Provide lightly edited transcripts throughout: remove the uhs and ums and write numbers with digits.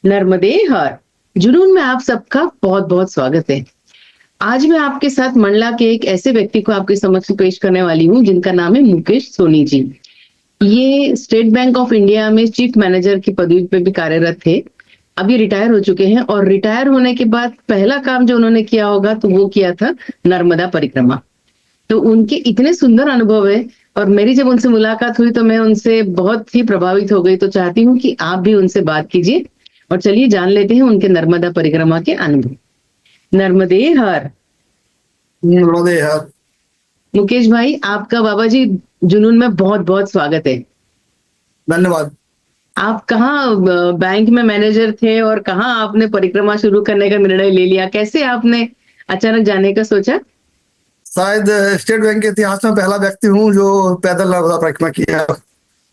नर्मदे हर जुनून में आप सबका बहुत बहुत स्वागत है। आज मैं आपके साथ मंडला के एक ऐसे व्यक्ति को आपके समक्ष पेश करने वाली हूँ जिनका नाम है मुकेश सोनी जी। ये स्टेट बैंक ऑफ इंडिया में चीफ मैनेजर की पदवी पे भी कार्यरत थे। अब ये रिटायर हो चुके हैं और रिटायर होने के बाद पहला काम जो उन्होंने किया होगा तो वो किया था नर्मदा परिक्रमा। तो उनके इतने सुंदर अनुभव है और मेरी जब उनसे मुलाकात हुई तो मैं उनसे बहुत ही प्रभावित हो गई। तो चाहती हूँ कि आप भी उनसे बात कीजिए और चलिए जान लेते हैं उनके नर्मदा परिक्रमा के अनुभव। नर्मदे हर। नर्मदे हर। मुकेश भाई, आपका बाबा जी जुनून में बहुत बहुत स्वागत है। धन्यवाद। आप कहाँ बैंक में मैनेजर थे और कहाँ आपने परिक्रमा शुरू करने का निर्णय ले लिया? कैसे आपने अचानक जाने का सोचा? शायद स्टेट बैंक के इतिहास में पहला व्यक्ति हूँ जो पैदल नर्मदा परिक्रमा किया है।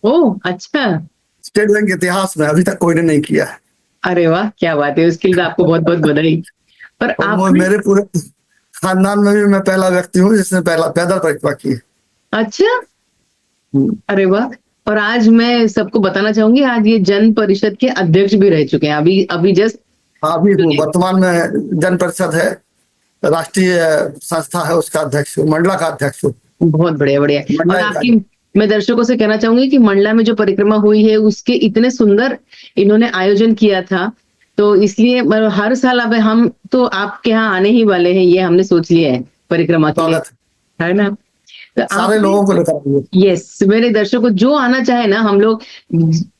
ओह अच्छा। स्टेट बैंक के इतिहास में अभी तक कोई ने नहीं किया है। अरे वाह, क्या बात है, उसके लिए आपको बहुत बहुत बधाई। पर और आपने मेरे पूरे खानदान में भी मैं पहला व्यक्ति हूँ जिसने पहला पैदल परिक्रमा की है। अच्छा, अरे वाह। और आज मैं सबको बताना चाहूंगी, आज ये जन परिषद के अध्यक्ष भी रह चुके हैं। अभी अभी जस्ट अभी हूँ, वर्तमान में जन परिषद है, राष्ट्रीय संस्था है, उसका अध्यक्ष हूँ, मंडला का अध्यक्ष हूँ। बहुत बढ़िया बढ़िया। मंडला और इकाई। आपकी, मैं दर्शकों से कहना चाहूंगी कि मंडला में जो परिक्रमा हुई है उसके इतने सुंदर इन्होंने आयोजन किया था, तो इसलिए हर साल अब हम तो आपके यहाँ आने ही वाले हैं, ये हमने सोच लिया है परिक्रमा के लिए, स्वागत है ना? तो सारे आपने, लोगों को लेकर आइए। यस, मेरे दर्शकों जो आना चाहे ना, हम लोग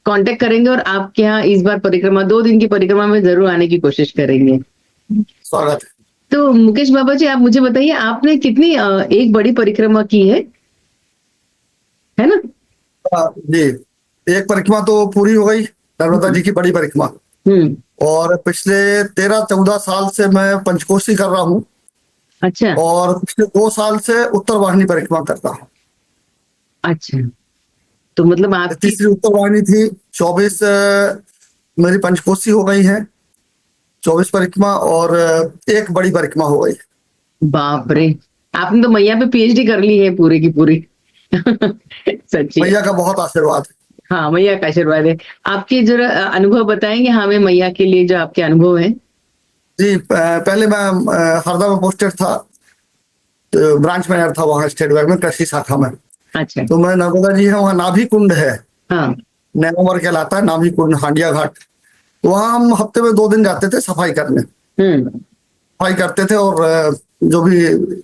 कांटेक्ट करेंगे और आपके यहाँ इस बार परिक्रमा 2 दिन की परिक्रमा में जरूर आने की कोशिश करेंगे। स्वागत है। तो मुकेश बाबा जी, आप मुझे बताइए, आपने कितनी एक बड़ी परिक्रमा की है ना? जी, एक परिक्रमा तो पूरी हो गई, नर्मदा जी की बड़ी परिक्रमा। हम्म। और पिछले 13-14 साल से मैं पंचकोशी कर रहा हूँ अच्छा और पिछले 2 साल से उत्तर वाहिनी परिक्रमा करता हूँ। अच्छा। तो मतलब आपकी, तीसरी उत्तर वाहिनी थी, 24 मेरी पंचकोशी हो गई है, 24 परिक्रमा और एक बड़ी परिक्रमा हो गई। बाप रे, आपने तो मैया पे पीएचडी कर ली है पूरी की पूरी। सच्ची है। मैया का बहुत आशीर्वाद है। हाँ, मैया का आशीर्वाद है। आपके जरा अनुभव बताएंगे हमें मैया के लिए, जो आपके अनुभव है। जी, पहले मैं हरदा में पोस्टेड था, तो ब्रांच मैनेजर था वहाँ स्टेट बैंक में, कृषि शाखा में। अच्छा। तो मैं, नर्मदा जी है वहाँ, नाभि कुंड है, हाँ। नैनोमर कहलाता है नाभि कुंड, हांडिया घाट। तो वहाँ हम हफ्ते में 2 दिन जाते थे सफाई करने। हम्म। सफाई करते थे और जो भी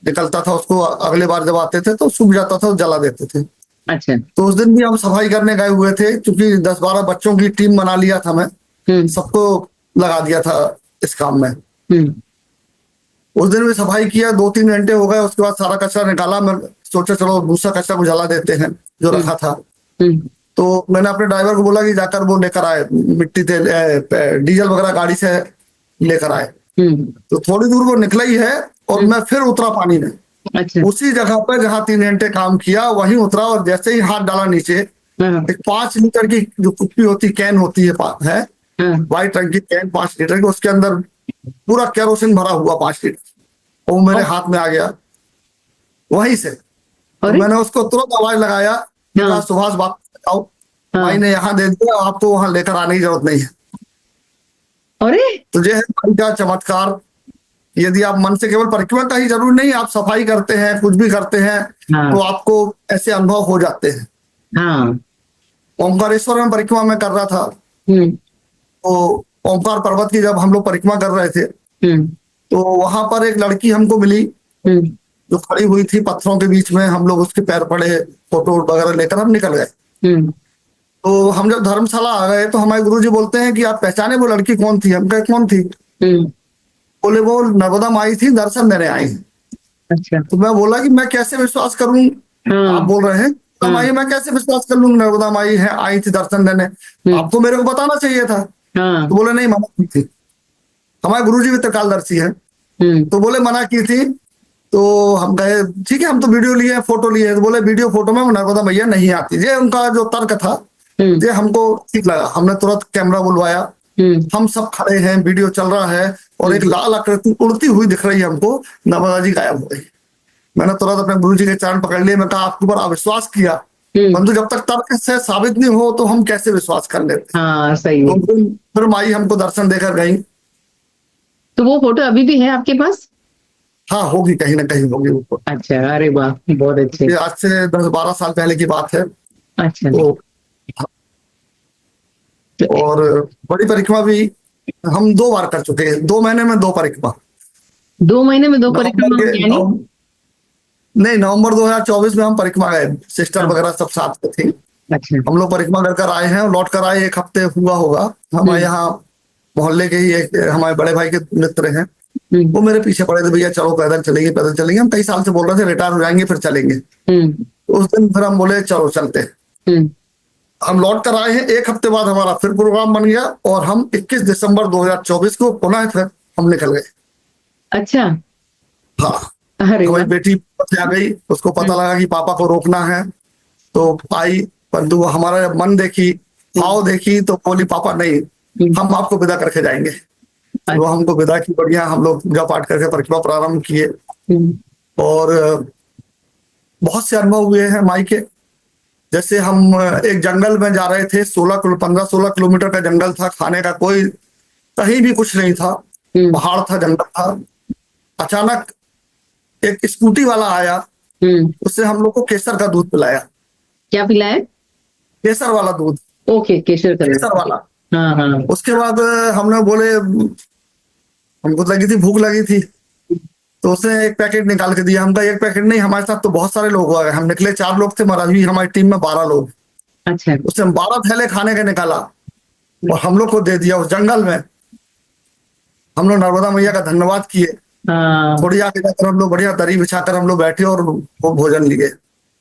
निकलता था उसको अगले बार जब आते थे तो सूख जाता था तो जला देते थे। अच्छा। तो उस दिन भी हम सफाई करने गए हुए थे, क्योंकि 10-12 बच्चों की टीम बना लिया था मैं, हम्म। सबको लगा दिया था इस काम में। हम्म। उस दिन भी सफाई किया, 2-3 घंटे हो गए, उसके बाद सारा कचरा निकाला। मैं सोचा चलो दूसरा कचरा को जला देते हैं जो हम्म। रखा था। हम्म। तो मैंने अपने ड्राइवर को बोला कि जाकर वो लेकर आए, मिट्टी तेल डीजल वगैरह गाड़ी से लेकर आए। हम्म। तो थोड़ी दूर वो निकला ही है और मैं फिर उतरा पानी में, अच्छा। उसी जगह पर जहाँ 3 घंटे काम किया वहीं उतरा। और जैसे ही हाथ डाला नीचे, हाँ। एक 5 लीटर की जो कुप्पी होती, कैन होती है हाँ। व्हाइट रंग की कैन, 5 लीटर की, उसके अंदर पूरा केरोसिन भरा हुआ 5 लीटर, वो मेरे और हाथ में आ गया वहीं से। तो अरे। मैंने उसको तुरंत आवाज लगाया, मैं कहा हाँ। सुभाष बात आओ। भाई हाँ। ने यहाँ दे दिया, आपको वहां लेकर आने की जरूरत नहीं है। अरे। तो ये है भाई का चमत्कार। यदि आप मन से, केवल परिक्रमा का ही जरूरी नहीं, आप सफाई करते हैं, कुछ भी करते हैं, तो हाँ। आपको ऐसे अनुभव हो जाते हैं। हाँ। ओमकारेश्वर में परिक्रमा में कर रहा था, हम्म। तो ओमकार पर्वत की जब हम लोग परिक्रमा कर रहे थे, हम्म। तो वहां पर एक लड़की हमको मिली हम्म। जो खड़ी हुई थी पत्थरों के बीच में। हम लोग उसके पैर पड़े, फोटो वगैरह लेकर हम निकल गए। हम्म। तो हम जब धर्मशाला आ गए तो हमारे गुरुजी बोलते हैं कि आप पहचाने वो लड़की कौन थी? हम कहे कौन थी? हम्म। बोले वो नर्मदा माई थी, दर्शन देने आई हैं। अच्छा। तो मैं बोला कि मैं कैसे विश्वास करूं, आप हाँ। बोल रहे हैं नर्मदा हाँ। माई, मैं कैसे विश्वास कर लूं? नर्मदा माई है, आई थी दर्शन देने, हम्म। आपको मेरे को बताना चाहिए था। हाँ। तो बोले नहीं, मना की थी। हमारे गुरुजी भी त्रिकालदर्शी हैं। हम्म। तो बोले मना की थी। तो हम कहे ठीक है, हम तो वीडियो लिए हैं, फोटो लिए हैं। तो बोले वीडियो फोटो में नर्मदा मैया नहीं आती। ये उनका जो तर्क था, हम्म। ये हमको ठीक लगा। हमने तुरंत कैमरा बुलवाया, हम्म। हम सब खड़े हैं, वीडियो चल रहा है और एक लाल आकृति उड़ती हुई दिख रही है हमको, नर्मदा जी गायब हो गई। मैंने तुरंत अपने गुरु जी के चरण पकड़ लिए, मैं कहा आपके ऊपर अविश्वास किया, परंतु जब तक तर्क से साबित नहीं हो तो हम कैसे विश्वास कर लेते। हाँ सही तो है। फिर माई हमको दर्शन देकर गई। तो वो फोटो अभी भी है आपके पास? हाँ होगी, कहीं ना कहीं होगी वो। अच्छा, अरे वाह, बहुत अच्छे। ये आज से 10-12 साल पहले की बात है। अच्छा। तो तो और बड़ी परिक्रमा भी हम 2 बार कर चुके हैं, 2 महीने में 2 परिक्रमा। 2 महीने में 2 परिक्रमा नवंबर के यानी? नहीं, नवंबर 2024 में हम परिक्रमा गए, सिस्टर हाँ। वगैरह सब साथ में थी। अच्छा। हम लोग परिक्रमा कर कर आए हैं और लौट कर आए 1 हफ्ते हुआ होगा। हमारे यहाँ मोहल्ले के ही एक हमारे बड़े भाई के मित्र हैं, हम्म। वो मेरे पीछे पड़े थे, भैया चलो पैदल चलेंगे पैदल चलेंगे। हम कई साल से बोल रहे थे रिटायर हो जाएंगे फिर चलेंगे। हम्म। तो उस दिन फिर हम बोले चलो चलते हैं। हम्म। हम लौट कर आए हैं, 1 हफ्ते बाद हमारा फिर प्रोग्राम बन गया और हम 21 दिसंबर 2024 को पुनः फिर हम निकल गए। अच्छा। हाँ, अरे हमारी वाह। बेटी आ गई, उसको पता लगा कि पापा को रोकना है तो आई, परंतु वो हमारा जब मन देखी, भाव देखी, तो बोली पापा नहीं, हम आपको विदा करके जाएंगे। तो वो हमको विदा की, बढ़िया हम लोग पूजा पाठ करके परिक्रमा प्रारंभ किए। और बहुत से अनुभव हुए हैं माई के। जैसे हम एक जंगल में जा रहे थे, 15-16 किलोमीटर का जंगल था, खाने का कोई कहीं भी कुछ नहीं था, पहाड़ था, जंगल था। अचानक एक स्कूटी वाला आया, उससे हम लोग को केसर का दूध पिलाया। क्या पिलाया? केसर वाला दूध। ओके, केसर का केसर दूध। वाला। हाँ हाँ। उसके बाद हमने बोले, हमको लगी थी, भूख लगी थी, तो उसने एक पैकेट निकाल के दिया। हमका एक पैकेट नहीं, हमारे साथ तो बहुत सारे लोग हो गए, हम निकले 4 लोग थे, महाराज भी हमारी टीम में 12 लोग। अच्छा। उसने 12 थैले खाने के निकाला और हम लोग को दे दिया उस जंगल में। हम लोग नर्मदा मैया का धन्यवाद किए। हाँ। थोड़ी आगे जाकर हम लोग बढ़िया दरी बिछाकर हम लोग बैठे और वो भोजन लिए।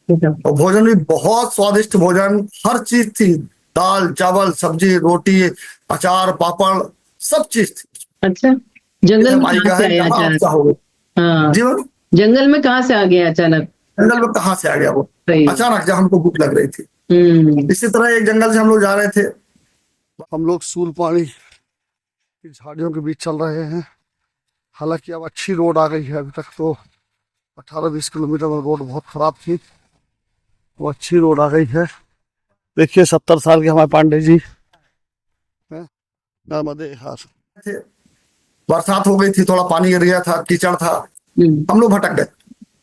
और भोजन भी बहुत स्वादिष्ट भोजन, हर चीज थी, दाल चावल सब्जी रोटी अचार पापड़ सब चीज थी। अच्छा, जंगल में माई कहाँ का से है, आया यहाँ आप अचानक? चाहोगे। हाँ, जी मैम, जंगल में कहाँ से आ गया अचानक? जंगल में कहाँ से आ गया वो सही। अचानक, जब हमको भूख लग रही थी। इसी तरह एक जंगल से हम लोग जा रहे थे, हम लोग सूल पानी की झाड़ियों के बीच चल रहे हैं। हालांकि अब अच्छी रोड आ गई है, अभी तक तो 18-20 किलोमीटर में रोड बहुत खराब थी, वो अच्छी रोड आ गई है। देखिए 70 साल के हमारे पांडे जी हैं, नर्मदे हार थे। बरसात हो गई थी, थोड़ा पानी गिर गया था, कीचड़ था, हम लोग भटक गए।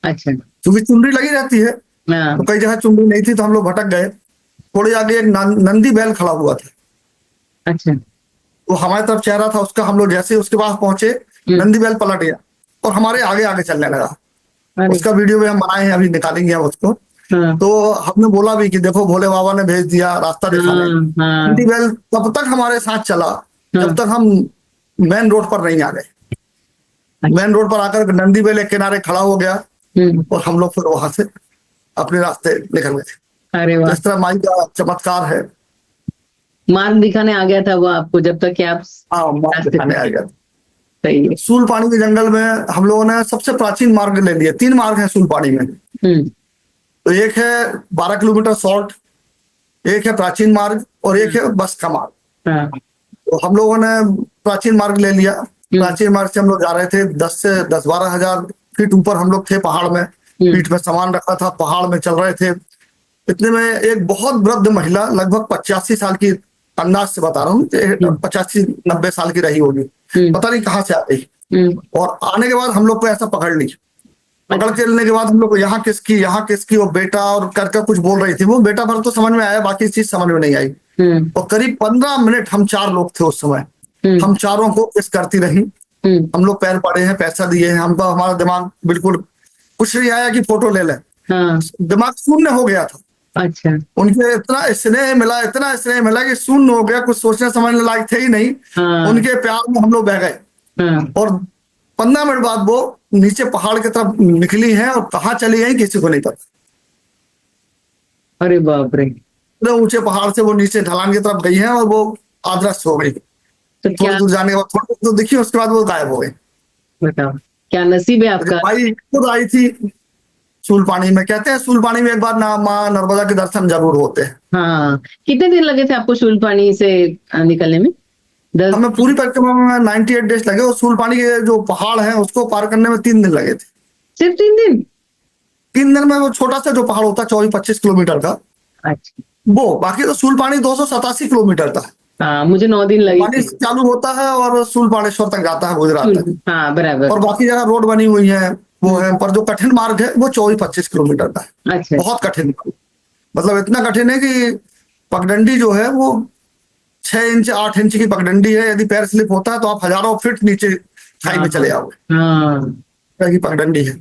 अच्छा। क्योंकि चुनरी लगी रहती है हाँ। तो कई जगह चुनरी नहीं थी, तो हम लोग भटक गए। थोड़ी आगे एक नंदी बैल खड़ा हुआ था, अच्छा। वो हमारी तरफ चेहरा था उसका। हम लोग जैसे ही उसके पास पहुंचे, नंदी बैल पलट गया और हमारे आगे आगे चलने लगा। अरे। उसका वीडियो भी हम बनाए हैं, अभी निकालेंगे हम उसको। हाँ तो हमने बोला भी कि देखो भोले बाबा ने भेज दिया रास्ता दिखाने। हाँ हाँ नंदी बैल तब तक हमारे साथ चला जब तक हम मेन रोड पर नहीं आ गए। मेन रोड पर आकर नंदी बैल एक किनारे खड़ा हो गया और हम लोग फिर वहां से अपने रास्ते निकल गए। अरे वाह, इस तरह माई का चमत्कार है। मार्ग दिखाने आ गया था वो आपको, जब तक कि आप हाँ, मार्ग दिखाने आ गया। सही है। सूल पानी के जंगल में हम लोगों ने सबसे प्राचीन मार्ग ले लिए। 3 मार्ग है सूल पानी में। तो एक है 12 किलोमीटर शॉर्ट, एक है प्राचीन मार्ग और एक है बस का मार्ग। हाँ। तो हम लोगों ने प्राचीन मार्ग ले लिया। प्राचीन मार्ग से हम लोग जा रहे थे, 10-12 हजार फीट ऊपर हम लोग थे पहाड़ में, पीठ में सामान रखा था, पहाड़ में चल रहे थे। इतने में एक बहुत वृद्ध महिला, लगभग 85 साल की, अंदाज से बता रहा हूँ, 85-90 साल की रही होगी, पता नहीं कहाँ से आ गई। और आने के बाद हम लोग को ऐसा पकड़ ली। पकड़ के लेने के बाद हम लोग को यहाँ किसकी वो बेटा और करके कुछ बोल रही थी। वो बेटा भर तो समझ में आया, बाकी चीज समझ में नहीं आई। और करीब 15 मिनट, हम 4 लोग थे उस समय, हम चारों को किस करती रही। हम लोग पैर पड़े हैं, पैसा दिए हैं, हमको हमारा दिमाग बिल्कुल कुछ नहीं आया कि फोटो ले लें। दिमाग शून्य हो गया था। अच्छा। उनके इतना स्नेह मिला, इतना स्नेह मिला कि शून्य हो गया, कुछ सोचने समझने लायक थे ही नहीं। उनके प्यार में हम लोग बह गए। और 15 मिनट बाद वो नीचे पहाड़ की तरफ निकली हैं और कहाँ चली गई किसी को नहीं पता। अरे बाप रे। इतने ऊंचे पहाड़ से वो नीचे ढलान की तरफ गई हैं और वो अदृश्य हो गई। तो थोड़ी दूर जाने के बाद थोड़ी दूर दिखी, उसके बाद वो गायब हो गई। बताओ, क्या नसीब है आपका। भाई खुद आई थी सूल पानी में। कहते हैं सूल पानी में एक बार ना माँ नर्मदा के दर्शन जरूर होते हैं। हाँ, कितने दिन लगे थे आपको शूल पानी से निकलने में? 10? हमें पूरी परिक्रमा में 98 डेज लगे और सूल पानी के जो पहाड़ है उसको पार करने में 3 दिन लगे थे। सिर्फ 3 दिन? 3 दिन में वो छोटा सा जो पहाड़ होता है 24-25 किलोमीटर का, अच्छा। वो बाकी तो सूलपानी 287 किलोमीटर था। हाँ, मुझे 9 दिन लगे पानी थे। चालू होता है और सूलपानेश्वर तक जाता है, गुजरात तक। हाँ, बराबर। और बाकी जगह रोड बनी हुई है वो है, पर जो कठिन मार्ग है वो 24-25 किलोमीटर का है। अच्छा। बहुत कठिन, मतलब इतना कठिन है कि पगडंडी जो है वो 6 इंच 8 इंच की पगडंडी है। यदि पैर स्लिप होता है तो आप हजारों फीट नीचे खाई हाँ, में चले आओगे, हाँ। तरह की पगडंडी है।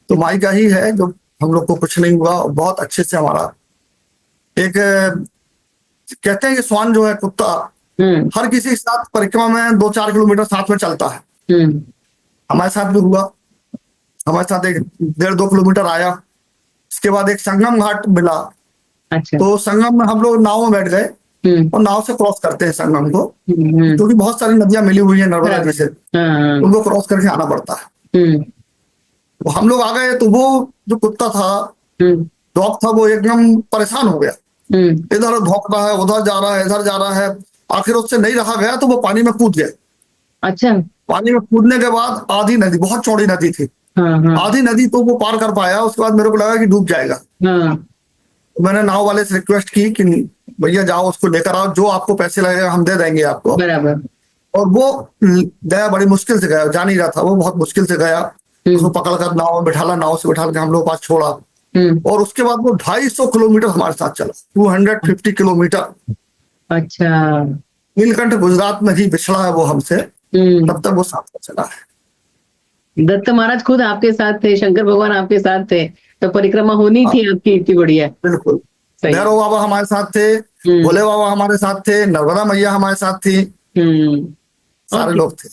तो माई का ही है जो हम लोग को कुछ नहीं हुआ, और बहुत अच्छे से हमारा एक कहते हैं कि स्वान जो है कुत्ता हम्म। हर किसी के साथ परिक्रमा में 2-4 किलोमीटर साथ में चलता है। हम्म। हमारे साथ भी हुआ। हमारे साथ एक 1.5-2 किलोमीटर आया, इसके बाद एक संगम घाट मिला। अच्छा। तो संगम में हम लोग नाव में बैठ गए हम्म। और नाव से क्रॉस करते हैं संगम को, हम्म। क्योंकि बहुत सारी नदियां मिली हुई है नर्मदा जी बराबर। से, हाँ। उनको क्रॉस करके आना पड़ता है। हम्म। तो हम लोग आ गए तो वो जो कुत्ता था, हम्म। डॉग था, वो एकदम परेशान हो गया। हम्म। इधर भौंक रहा है, उधर जा रहा है, इधर जा रहा है। आखिर उससे नहीं रहा गया तो वो पानी में कूद गया। अच्छा। पानी में कूदने के बाद आधी नदी, बहुत चौड़ी नदी थी, हाँ, हाँ, आधी नदी तो वो पार कर पाया। उसके बाद मेरे को लगा कि डूब जाएगा। हाँ। तो मैंने नाव वाले से रिक्वेस्ट की कि भैया जाओ उसको लेकर आओ, जो आपको पैसे लगेगा हम दे देंगे आपको। बराबर। और वो गया, बड़ी मुश्किल से गया, जा नहीं रहा था वो, बहुत मुश्किल से गया। उसको हम्म। पकड़ कर नाव में बिठाला, नाव से बिठा के हम लोग पास छोड़ा। हम्म। और उसके बाद वो 250 किलोमीटर हमारे साथ चला, 250 किलोमीटर। अच्छा। नीलकंठ गुजरात में ही बिछड़ा है वो हमसे, हम्म। तब तक वो साथ में चला है। दत्त महाराज खुद आपके साथ थे, शंकर भगवान आपके साथ थे, तो परिक्रमा होनी हाँ, थी आपकी इतनी बढ़िया। बिल्कुल। सही। भैरव बाबा हमारे साथ थे, हम्म। भोले बाबा हमारे साथ थे, नर्मदा मैया हमारे साथ थी, हम्म। सारे ओके। लोग थे।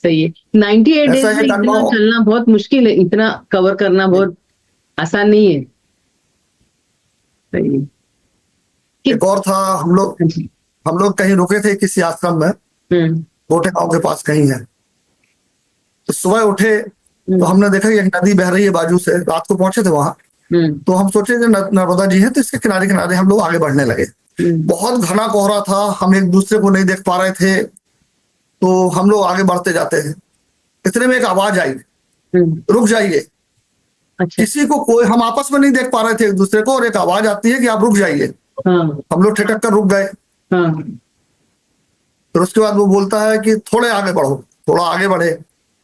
सही है। 98 ऐसा डेज में एक इतना अनुभव। चलना बहुत मुश्किल है, इतना कवर करना बहुत आसान नहीं है। सही है। कि एक और था, हम लोग कहीं रुके थे किसी आश्रम में, हम्म। गोटे गांव के पास कहीं है। तो सुबह उठे तो हम्म। हमने देखा कि एक नदी बह रही है बाजू से, रात को पहुंचे थे वहां। हम्म। तो हम सोचे कि नर्मदा जी है, तो इसके किनारे किनारे हम लोग आगे बढ़ने लगे। हम्म। बहुत घना कोहरा था, हम एक दूसरे को नहीं देख पा रहे थे। तो हम लोग आगे बढ़ते जाते हैं, इतने में एक आवाज आई, हम्म। रुक जाइए। अच्छा। किसी को, कोई, हम आपस में नहीं देख पा रहे थे एक दूसरे को, और एक आवाज आती है कि आप रुक जाइए। हाँ, हम लोग ठिठक कर रुक गए। हाँ। फिर उसके बाद वो बोलता है कि थोड़े आगे बढ़ो। थोड़ा आगे बढ़े,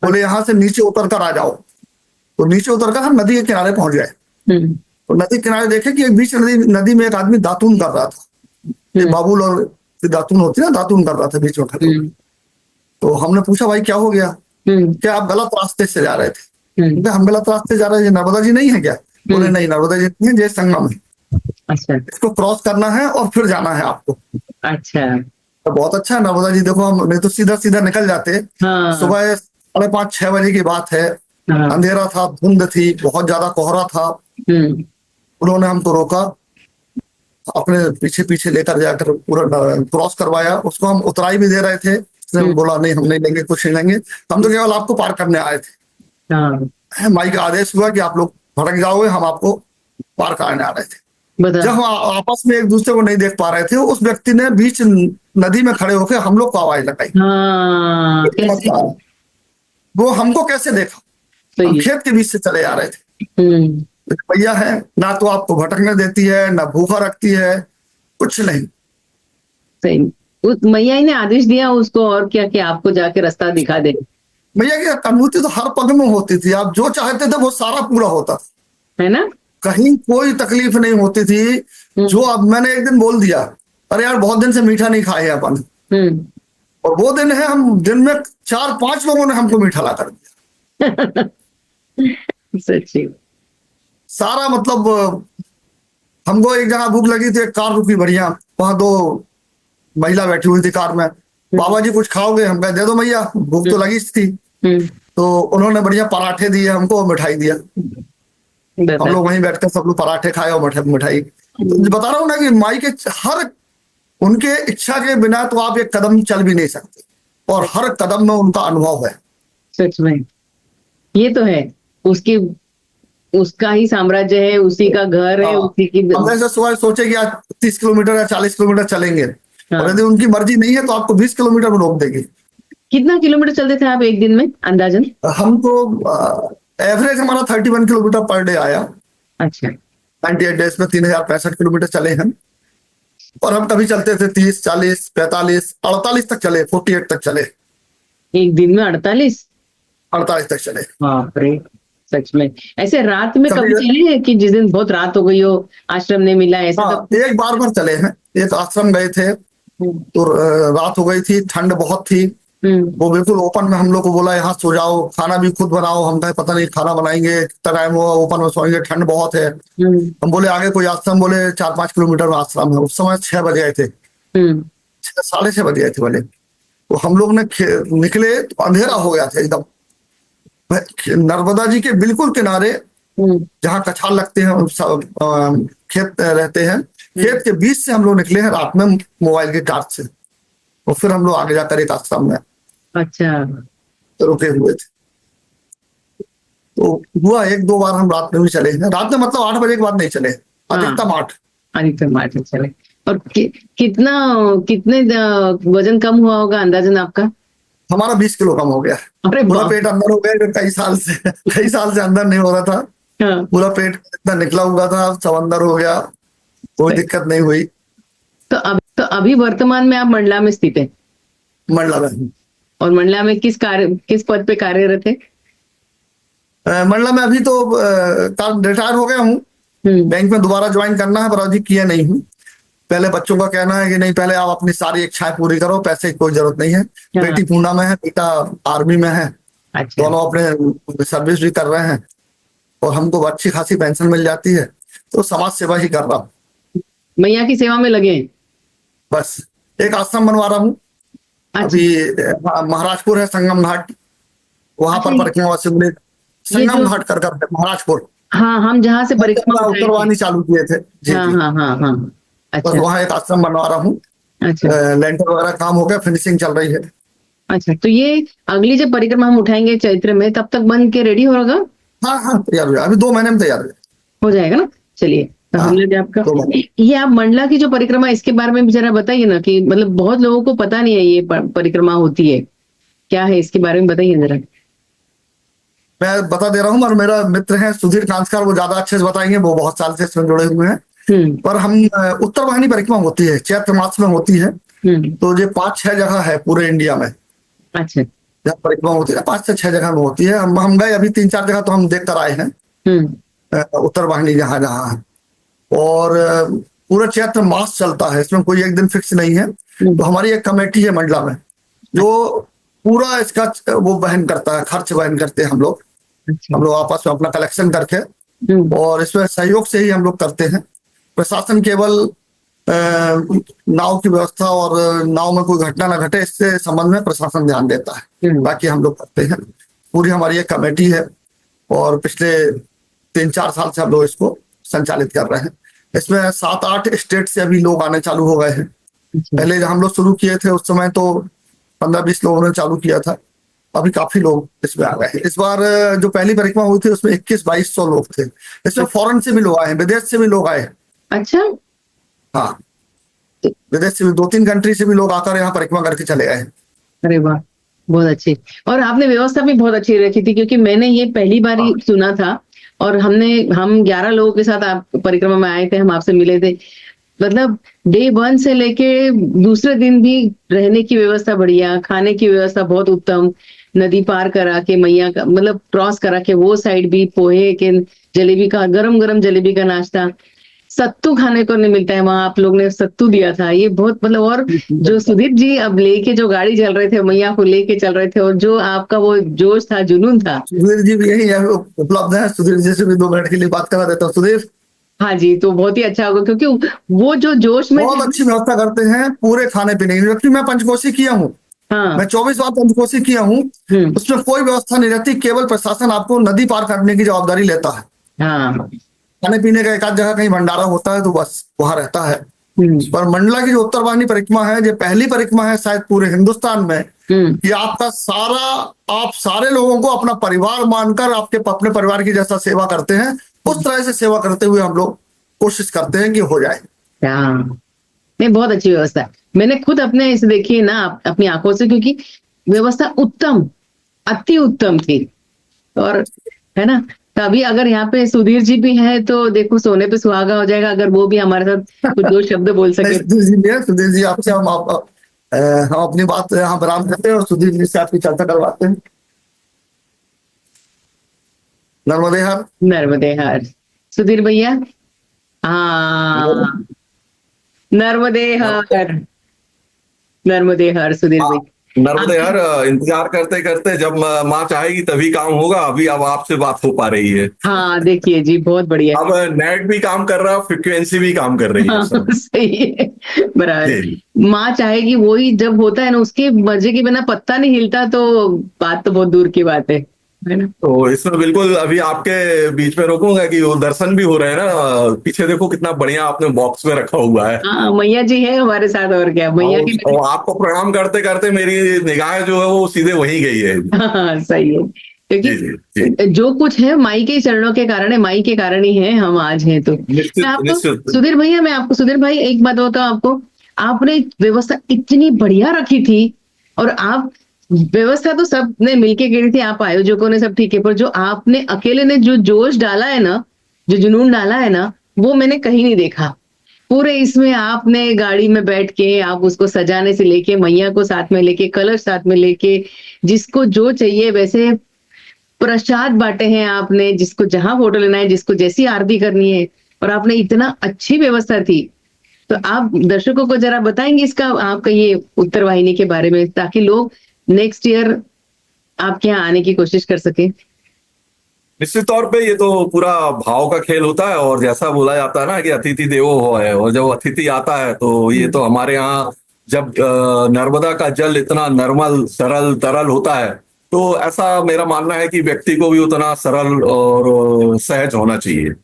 बोले यहाँ से नीचे उतर कर आ जाओ। तो नीचे उतर कर हम नदी के किनारे पहुंच गए। हम्म। तो नदी के किनारे देखे कि एक बीच नदी नदी में एक आदमी दातून कर रहा था। ये हम्म। बाबुल और दातून होती है ना, दातून कर रहा था बीच में खड़े होकर। हम्म। तो हमने पूछा, भाई क्या हो गया, हम्म। क्या आप गलत रास्ते से जा रहे थे? हम्म। क्योंकि हम गलत रास्ते जा रहे हैं, ये नर्मदा जी नहीं है क्या? बोले हम्म। नहीं, नर्मदा जी नहीं है, ये संगम है, अच्छा। इसको क्रॉस करना है और फिर जाना है आपको। अच्छा। तो बहुत अच्छा है नर्मदा जी, देखो हम नहीं तो सीधा सीधा निकल जाते। हाँ, सुबह 5:30-6 बजे की बात है, हाँ। अंधेरा था, धुंध थी, बहुत ज्यादा कोहरा था। हम्म। उन्होंने हमको रोका, अपने पीछे पीछे लेकर जाकर पूरा क्रॉस करवाया। उसको हम उतराई भी दे रहे थे, उसने हम्म। बोला नहीं हम नहीं लेंगे, कुछ नहीं लेंगे, हम तो केवल आपको पार करने आए हाँ। थे। माई का आदेश हुआ कि आप लोग भटक जाओगे, हम आपको पार करने आ रहे थे। बता। जब हम आपस में एक दूसरे को नहीं देख पा रहे थे, उस व्यक्ति ने बीच नदी में खड़े होकर हम लोग को आवाज लगाई। हाँ, कैसे? वो हमको कैसे देखा? हम सही है। खेत के बीच से चले आ रहे थे। हम्म। भैया है ना, तो आपको भटकने देती है ना भूखा रखती है, कुछ नहीं। सही। उस मैया ही ने आदेश दिया उसको, और क्या, कि आपको जाके रास्ता दिखा दे। भैया की अनुभूति तो हर पग में होती थी, आप जो चाहते थे वो सारा पूरा होता था, है ना? कहीं कोई तकलीफ नहीं होती थी। जो हम्म। अब मैंने एक दिन बोल दिया, अरे यार बहुत दिन से मीठा नहीं खाए हैं अपन, हम्म। और वो दिन है, हम दिन में 4-5 लोगों ने हमको मीठा ला कर दिया। सच्ची। सारा मतलब हमको एक जगह भूख लगी थी, एक कार रुकी बढ़िया, वहां 2 महिला बैठी हुई थी कार में। बाबा जी कुछ खाओगे? हम कहे दे दो भैया, भूख तो लगी थी। हम्म। तो उन्होंने बढ़िया पराठे दिए हमको और मिठाई दिया। हम बता। लोग वहीं बैठकर सब लोग पराठे खाए और मिठाई। तो बता रहा हूँ ना कि माई के हर, उनके इच्छा के बिना तो आप एक कदम चल भी नहीं सकते, और हर कदम में उनका अनुभव है। सच में, ये तो है। उसकी, उसका ही साम्राज्य है, उसी का घर है, हाँ, उसी की। हम ऐसे सुबह सोचे कि आज 30 किलोमीटर या 40 किलोमीटर चलेंगे, और हाँ। यदि उनकी मर्जी नहीं है तो आपको 20 किलोमीटर में रोक देगी। कितना किलोमीटर चलते थे आप एक दिन में अंदाजन? हम तो एवरेज हमारा 31 किलोमीटर पर डे आया। अच्छा। 98 डेज में 3065 किलोमीटर चले हैं। और हम कभी चलते थे 30, 40, 45, 48 तक चले, 48 तक चले, एक दिन में 48? 48 तक चले। बाप रे, सच में। ऐसे रात में कभी कभी चले हैं कि जिस दिन बहुत रात हो गई हो, आश्रम नहीं मिला, ऐसा हाँ, कभी? एक बार चले हैं, एक आश्रम गए थे तो रात हो गई थी, ठंड बहुत थी। वो बिल्कुल ओपन में हम लोग को बोला यहाँ सो जाओ, खाना भी खुद बनाओ। हम कहे पता नहीं खाना बनाएंगे, कितना टाइम हुआ, ओपन में सोएंगे, ठंड बहुत है। हम बोले आगे कोई आश्रम, बोले 4-5 किलोमीटर में आश्रम है। उस समय 6 बजे आए थे, 6:30 बजे आए थे बोले। तो हम लोग ने निकले तो अंधेरा हो गया था एकदम। नर्मदा जी के बिल्कुल किनारे, जहाँ कछाल लगते हैं, खेत रहते हैं, खेत के बीच से हम लोग निकले हैं रात में मोबाइल के टार्च से। और फिर हम लोग आगे जाकर एक आश्रम में अच्छा, रुके हुए थे। तो हुआ 1-2 बार हम रात में भी चले हैं। रात में मतलब 8 बजे के बाद नहीं चले, अधिकतम 8। अधिकतम 8 चले। और कितने वजन कम हुआ होगा अंदाजन आपका? हमारा 20 किलो कम हो गया। अरे पूरा बाप! पेट अंदर हो गया, जो कई साल से अंदर नहीं हो रहा था। हाँ। पूरा पेट इतना निकला हुआ था, सब अंदर हो गया, कोई दिक्कत नहीं हुई। तो अभी वर्तमान में आप मंडला में स्थित है? मंडला में। और मंडला में किस पद पे कार्यरत है? मंडला में अभी तो रिटायर हो गया हूँ। बैंक में दोबारा ज्वाइन करना है, पर अभी किया नहीं हूँ। पहले बच्चों का कहना है कि नहीं, पहले आप अपनी सारी इच्छाएं पूरी करो, पैसे की कोई जरूरत नहीं है। बेटी पूना में है, बेटा आर्मी में है। अच्छा। दोनों अपने सर्विस भी कर रहे हैं और हमको अच्छी खासी पेंशन मिल जाती है, तो समाज सेवा ही कर रहा हूँ। मैया की सेवा में लगे हैं? बस एक आश्रम बनवा रहा हूँ अभी, महाराजपुर है, संगम घाट, वहां पर परिक्रमा से मिले, संगम घाट कर महाराजपुर। हाँ, हम जहाँ से परिक्रमा उत्तरवाहिनी चालू किए थे जी। हाँ। अच्छा। बस वहाँ एक आश्रम बनवा रहा हूँ। अच्छा। लेंटर वगैरह काम हो गया, फिनिशिंग चल रही है। अच्छा, तो ये अगली जब परिक्रमा हम उठाएंगे चैत्र में, तब तक बन के रेडी होगा? हाँ, तैयार हो, अभी 2 महीने में तैयार हो जाएगा ना। चलिए, तो हाँ, हम लोग आपका ये आप मंडला की जो परिक्रमा, इसके बारे में जरा बताइए ना, कि मतलब बहुत लोगों को पता नहीं है ये परिक्रमा होती है, क्या है इसके बारे में बताइए जरा। मैं बता दे रहा हूँ, और मेरा मित्र है सुधीर कांसकर, वो ज्यादा अच्छे से बताएंगे, वो बहुत साल से इसमें जुड़े हुए हैं। पर हम उत्तर वाहिनी परिक्रमा होती है, चैत्र मास में होती है। तो ये 5-6 जगह है पूरे इंडिया में। अच्छा। जहाँ परिक्रमा होती है 5 से 6 जगह में होती है। हम गए अभी 3-4 जगह तो हम देख कर आए हैं, उत्तर वाहिनी जहाँ जहाँ है। और पूरा चैत्र मास चलता है, इसमें कोई एक दिन फिक्स नहीं है। तो हमारी एक कमेटी है मंडला में, जो पूरा इसका वो वहन करता है, खर्च वहन करते हैं हम लोग। हम लोग आपस में अपना कलेक्शन करके, और इसमें सहयोग से ही हम लोग करते हैं। प्रशासन केवल नाव की व्यवस्था और नाव में कोई घटना ना घटे, इससे संबंध में प्रशासन ध्यान देता है, बाकी हम लोग करते हैं। पूरी हमारी एक कमेटी है और पिछले 3-4 साल से हम लोग इसको संचालित कर रहे हैं। इसमें 7-8 स्टेट से अभी लोग आने चालू हो गए हैं। पहले जब हम लोग शुरू किए थे उस समय तो 15-20 लोगों ने चालू किया था, अभी काफी लोग इसमें आ गए हैं। इस बार जो पहली परिक्रमा हुई थी उसमें 21-2200 लोग थे। इसमें फॉरेन से भी लोग आए हैं, विदेश से भी लोग आए। अच्छा। हाँ, विदेश से भी 2-3 कंट्री से भी लोग आकर यहाँ परिक्रमा करके चले गए। अरे वाह, बहुत अच्छी। और आपने व्यवस्था भी बहुत अच्छी रखी थी, क्योंकि मैंने ये पहली बार ही सुना था। और हम 11 लोगों के साथ आप परिक्रमा में आए थे, हम आपसे मिले थे। मतलब डे 1 से लेके दूसरे दिन भी रहने की व्यवस्था बढ़िया, खाने की व्यवस्था बहुत उत्तम, नदी पार करा के मैया का मतलब क्रॉस करा के वो साइड भी पोहे के जलेबी का गरम जलेबी का नाश्ता, सत्तू खाने को नहीं मिलता है वहां, आप लोग ने सत्तू दिया था, ये बहुत मतलब। और जो सुधीर जी अब लेके जो गाड़ी चल रहे थे, मैया को लेके चल रहे थे, और जो आपका वो जोश था, जुनून था। सुधीर जी भी यही उपलब्ध है, सुधीर जी से भी 2 मिनट के लिए बात करा देता हूँ। सुधीर। हाँ जी, तो बहुत ही अच्छा होगा, क्योंकि वो जो जोश में बहुत अच्छी व्यवस्था करते हैं पूरे खाने पीने की। जबकि मैं पंचकोशी किया हूँ, मैं 24 बार पंचकोशी किया हूँ, उसमें कोई व्यवस्था नहीं रहती, केवल प्रशासन आपको नदी पार करने की जवाबदारी लेता है। खाने पीने का एक आध जगह कहीं भंडारा होता है तो बस वहां रहता है। पर मंडला की जो उत्तर वाहिनी परिक्रमा है, जो पहली परिक्रमा है शायद पूरे हिंदुस्तान में, कि आपका आप सारे लोगों को अपना परिवार मानकर आपके अपने परिवार की जैसा सेवा करते हैं, उस तरह से सेवा करते हुए हम लोग कोशिश करते हैं कि हो जाए। नहीं, बहुत अच्छी व्यवस्था, मैंने खुद अपने इसे देखी ना अपनी आंखों से, क्योंकि व्यवस्था उत्तम, अति उत्तम थी। और है ना, तो अभी अगर यहाँ पे सुधीर जी भी हैं तो देखो सोने पे सुहागा हो जाएगा, अगर वो भी हमारे साथ कुछ दो शब्द बोल नहीं, सके। सुधीर जी आपसे हम अपनी बात यहाँ बराम करते हैं और सुधीर जी से आपकी चर्चा करवाते हैं। नर्मदे हर। नर्मदे हर। सुधीर भैया। हाँ, नर्मदे हर। नर्मदे हर सुधीर हाँ, भैया। नर्मदे आपकी यार, इंतजार करते करते जब माँ चाहेगी तभी काम होगा। अभी अब आपसे बात हो पा रही है। हाँ देखिए जी, बहुत बढ़िया। अब नेट भी काम कर रहा है, फ्रिक्वेंसी भी काम कर रही है हाँ सब। सही है, बराबर। जी। माँ चाहेगी वही जब होता है ना, उसके मर्जी के बिना पत्ता नहीं हिलता, तो बात तो बहुत दूर की बात है ना। तो इसमें बिल्कुल अभी आपके बीच में रोकूंगा कि वो दर्शन भी हो रहे हैं ना। पीछे देखो कितना बढ़िया आपने बॉक्स में रखा हुआ है। हाँ मैया जी है हमारे साथ, और क्या मैया की और आपको प्रणाम करते करते मेरी निगाह जो है वो सीधे वहीं गई है। हाँ सही है, जी जी जी। क्योंकि जो कुछ है माई के चरणों के कारण है, माई के कारण ही है हम आज हैं। तो मैं निश्चित आपको निश्चित। सुधीर भैया, मैं आपको सुधीर भाई एक बात बताऊं आपको, आपने व्यवस्था इतनी बढ़िया रखी थी, और आप व्यवस्था तो सब ने मिलके करी थी, आप आयोजकों ने सब ठीक है, पर जो आपने अकेले ने जो जोश डाला है ना, जो जुनून डाला है ना, वो मैंने कहीं नहीं देखा। पूरे इसमें आपने गाड़ी में बैठ के आप उसको सजाने से लेके, मैया को साथ में लेके, कलश साथ में लेके, जिसको जो चाहिए वैसे प्रसाद बांटे हैं आपने, जिसको जहां फोटो लेना है, जिसको जैसी आरती करनी है, और आपने इतना अच्छी व्यवस्था थी। तो आप दर्शकों को जरा बताएंगे इसका, आपका ये उत्तर वाहिनी के बारे में, ताकि लोग नेक्स्ट ईयर आपके यहाँ आने की कोशिश कर सके। निश्चित तौर पे ये तो पूरा भाव का खेल होता है। और जैसा बोला जाता है ना कि अतिथि देवो भव है, और जब अतिथि आता है तो ये तो हमारे यहाँ जब नर्मदा का जल इतना नर्मल सरल तरल होता है, तो ऐसा मेरा मानना है कि व्यक्ति को भी उतना सरल और सहज होना चाहिए।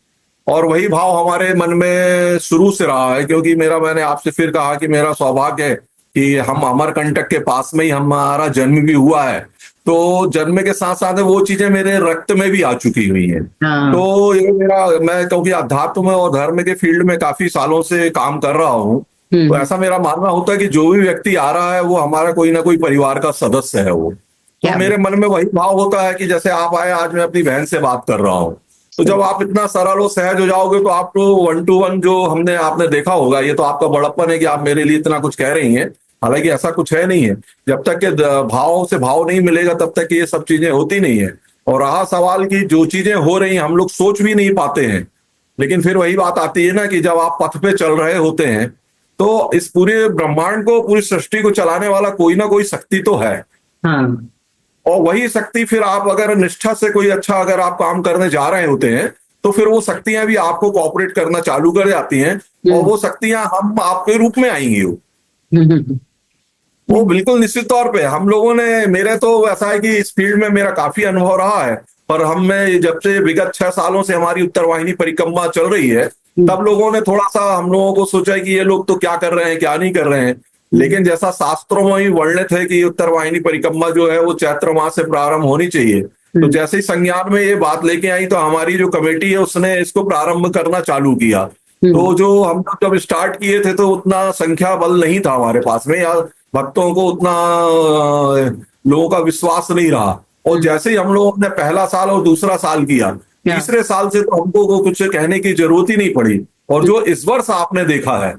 और वही भाव हमारे मन में शुरू से रहा है, क्योंकि मैंने आपसे फिर कहा कि मेरा सौभाग्य है कि हम अमरकंटक के पास में ही हमारा जन्म भी हुआ है। तो जन्म के साथ साथ वो चीजें मेरे रक्त में भी आ चुकी हुई हैं। हाँ। तो ये मैं क्योंकि अध्यात्म में और धर्म के फील्ड में काफी सालों से काम कर रहा हूँ, तो ऐसा मेरा मानना होता है कि जो भी व्यक्ति आ रहा है वो हमारा कोई ना कोई परिवार का सदस्य है वो। तो क्या मेरे मन में वही भाव होता है कि जैसे आप आए, आज मैं अपनी बहन से बात कर रहा हूँ। तो जब आप इतना सरल और सहज हो जाओगे तो आपको 1 to 1 जो आपने देखा होगा, ये तो आपका बड़प्पन है कि आप मेरे लिए इतना कुछ कह रही हैं। हालांकि ऐसा कुछ है नहीं है। जब तक के भाव से भाव नहीं मिलेगा तब तक ये सब चीजें होती नहीं है। और रहा सवाल की जो चीजें हो रही हैं हम लोग सोच भी नहीं पाते हैं, लेकिन फिर वही बात आती है ना कि जब आप पथ पे चल रहे होते हैं तो इस पूरे ब्रह्मांड को, पूरी सृष्टि को चलाने वाला कोई ना कोई शक्ति तो है। हाँ। और वही शक्ति फिर आप अगर निष्ठा से कोई अच्छा अगर आप काम करने जा रहे होते हैं तो फिर वो शक्तियां भी आपको कोऑपरेट करना चालू कर जाती हैं, और वो शक्तियां हम आपके रूप में आएंगी। वो बिल्कुल निश्चित तौर पे हम लोगों ने, मेरे तो ऐसा है कि इस फील्ड में मेरा काफी अनुभव रहा है, पर हमें जब से विगत 6 सालों से हमारी उत्तर वाहिनी परिक्रमा चल रही है, तब लोगों ने थोड़ा सा हम लोगों को सोचा कि ये लोग तो क्या कर रहे हैं क्या नहीं कर रहे हैं। लेकिन जैसा शास्त्रों में ही वर्णित है कि उत्तर वाहिनी परिक्रमा जो है वो चैत्र मास से प्रारंभ होनी चाहिए, तो जैसे ही संज्ञान में ये बात लेके आई तो हमारी जो कमेटी है उसने इसको प्रारंभ करना चालू किया। तो जो हम जब स्टार्ट किए थे तो उतना संख्या बल नहीं था हमारे पास में, या भक्तों को उतना लोगों का विश्वास नहीं रहा। और जैसे ही हम लोगों ने पहला साल और दूसरा साल किया, तीसरे साल से तो हमको को कुछ कहने की जरूरत ही नहीं पड़ी। और जो इस वर्ष आपने देखा है,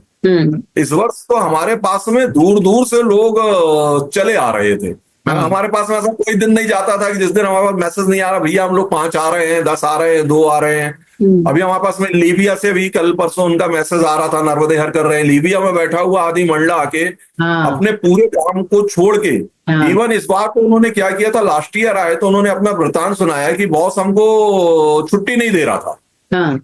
इस वर्ष तो हमारे पास में दूर दूर से लोग चले आ रहे थे। हमारे पास में ऐसा कोई दिन नहीं जाता था कि जिस दिन हमारे पास मैसेज नहीं आ रहा, भैया हम लोग 5 आ रहे हैं, 10 आ रहे हैं, 2 आ रहे हैं। अभी हमारे पास में लीबिया से भी कल परसों उनका मैसेज आ रहा था, नर्मदे हर कर रहे हैं। लीबिया में बैठा हुआ आदि मंडला आके अपने पूरे काम को छोड़ के, इवन इस बार तो उन्होंने क्या किया था, लास्ट ईयर आए तो उन्होंने अपना वृतांत सुनाया कि बॉस हमको छुट्टी नहीं दे रहा था।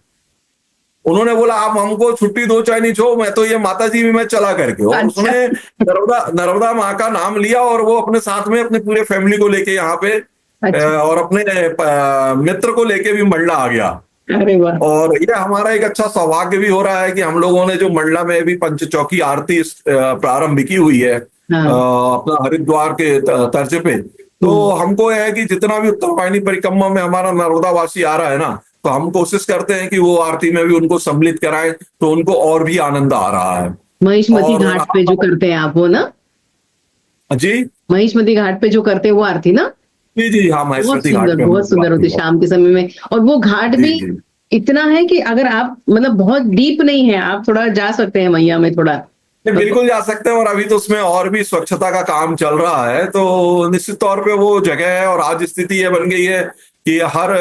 उन्होंने बोला आप हमको छुट्टी दो चाहे नहीं छो, मैं तो ये माता जी भी मैं चला करके। और उसने नर्मदा माँ का नाम लिया और वो अपने साथ में अपने पूरे फैमिली को लेके यहाँ पे और अपने मित्र को लेके भी मंडला आ गया। अरे वाह। और ये हमारा एक अच्छा सौभाग्य भी हो रहा है कि हम लोगों ने जो मंडला में भी पंचचौकी आरती प्रारंभ की हुई है अपना हरिद्वार के तर्ज पे, तो हमको यह है कि जितना भी उत्तर वाहिनी परिक्रमा में हमारा नर्मदा वासी आ रहा है ना, तो हम कोशिश करते हैं कि वो आरती में भी उनको सम्मिलित कराएं, तो उनको और भी आनंद आ रहा है। महिष्मती घाट पे जो करते हैं आप वो ना? जी, महिष्मती घाट पे जो करते हैं वो आरती ना, जी जी, हाँ, महेश्वती घाट पे हम बहुत लोग सुंदर बात होती हुआ। शाम के समय में। और वो घाट जी भी जी इतना है कि अगर आप मतलब बहुत डीप नहीं है, आप थोड़ा जा सकते हैं मैया में थोड़ा। नहीं, तो बिल्कुल जा सकते हैं, और अभी तो उसमें और भी स्वच्छता का काम चल रहा है, तो निश्चित तौर पे वो जगह है। और आज स्थिति ये बन गई है कि हर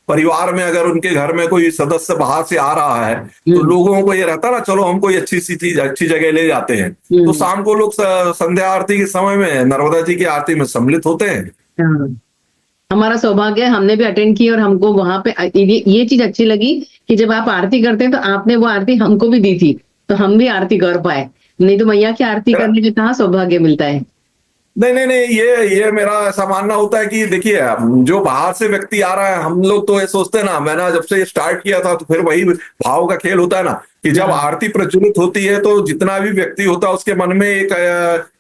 परिवार में अगर उनके घर में कोई सदस्य बाहर से आ रहा है, तो लोगों को ये रहता ना, चलो हम कोई अच्छी सी चीज, अच्छी जगह ले जाते हैं। तो हम्म, शाम को लोग संध्या आरती के समय में नर्मदा जी की आरती में सम्मिलित होते हैं। हाँ। हमारा सौभाग्य है, हमने भी अटेंड की और हमको वहां पे ये चीज अच्छी लगी कि जब आप आरती करते हैं तो आपने वो आरती हमको भी दी थी, तो हम भी आरती कर पाए। नहीं तो मैया की आरती करने में कहाँ सौभाग्य मिलता है। नहीं नहीं नहीं, ये मेरा ऐसा मानना होता है कि देखिए, जो बाहर से व्यक्ति आ रहा है, हम लोग तो ये सोचते हैं ना, मैंने जब से ये स्टार्ट किया था तो फिर वही भाव का खेल होता है ना, कि जब हाँ, आरती प्रज्वलित होती है तो जितना भी व्यक्ति होता है उसके मन में एक